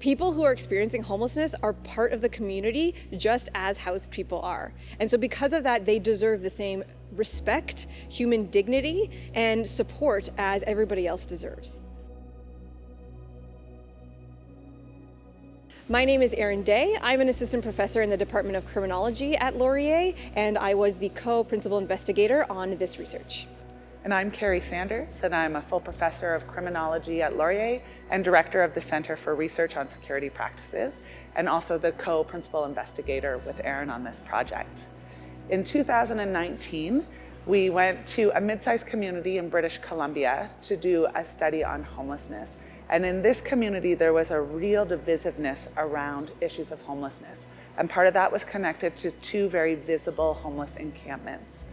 People who are experiencing homelessness are part of the community just as housed people are. And so because of that, they deserve the same respect, human dignity, and support as everybody else deserves. My name is Erin Dej. I'm an assistant professor in the Department of Criminology at Laurier, and I was the co-principal investigator on this research. And I'm Carrie Sanders, and I'm a full professor of criminology at Laurier and director of the Center for Research on Security Practices, and also the co-principal investigator with Erin on this project. In 2019, we went to a mid-sized community in British Columbia to do a study on homelessness. And in this community, there was a real divisiveness around issues of homelessness. And part of that was connected to two very visible homeless encampments.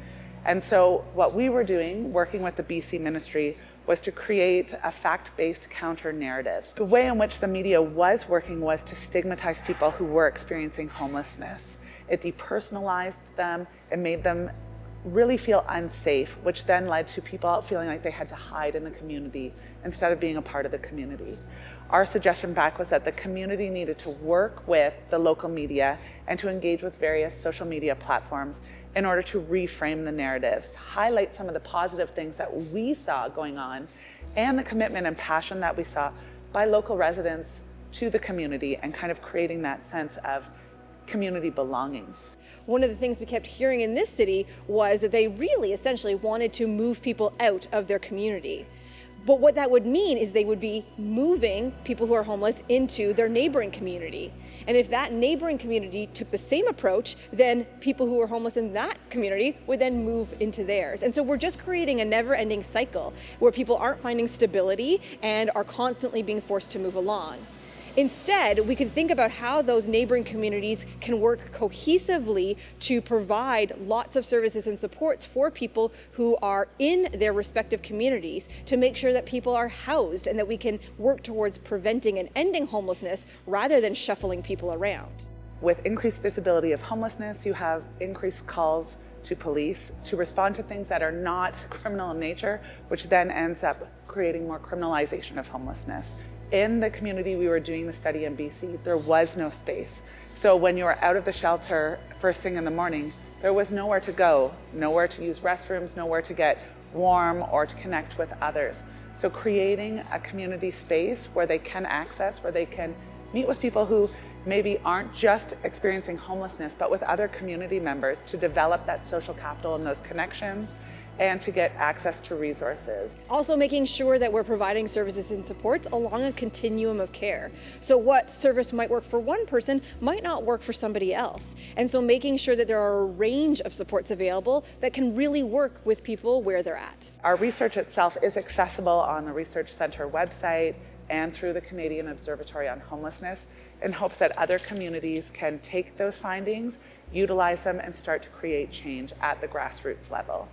And so what we were doing, working with the BC Ministry, was to create a fact-based counter-narrative. The way in which the media was working was to stigmatize people who were experiencing homelessness. It depersonalized them, it made them really feel unsafe, which then led to people feeling like they had to hide in the community instead of being a part of the community. Our suggestion back was that the community needed to work with the local media and to engage with various social media platforms in order to reframe the narrative, highlight some of the positive things that we saw going on and the commitment and passion that we saw by local residents to the community and kind of creating that sense of community belonging. One of the things we kept hearing in this city was that they really essentially wanted to move people out of their community. But what that would mean is they would be moving people who are homeless into their neighboring community. And if that neighboring community took the same approach, then people who are homeless in that community would then move into theirs. And so we're just creating a never-ending cycle where people aren't finding stability and are constantly being forced to move along. Instead, we can think about how those neighboring communities can work cohesively to provide lots of services and supports for people who are in their respective communities to make sure that people are housed and that we can work towards preventing and ending homelessness rather than shuffling people around. With increased visibility of homelessness, you have increased calls to police to respond to things that are not criminal in nature, which then ends up creating more criminalization of homelessness. In the community we were doing the study in BC, there was no space. So when you were out of the shelter first thing in the morning, there was nowhere to go, nowhere to use restrooms, nowhere to get warm or to connect with others. So creating a community space where they can access, where they can meet with people who maybe aren't just experiencing homelessness, but with other community members to develop that social capital and those connections and to get access to resources. Also making sure that we're providing services and supports along a continuum of care. So what service might work for one person might not work for somebody else. And so making sure that there are a range of supports available that can really work with people where they're at. Our research itself is accessible on the Research Centre website and through the Canadian Observatory on Homelessness in hopes that other communities can take those findings, utilize them, and start to create change at the grassroots level.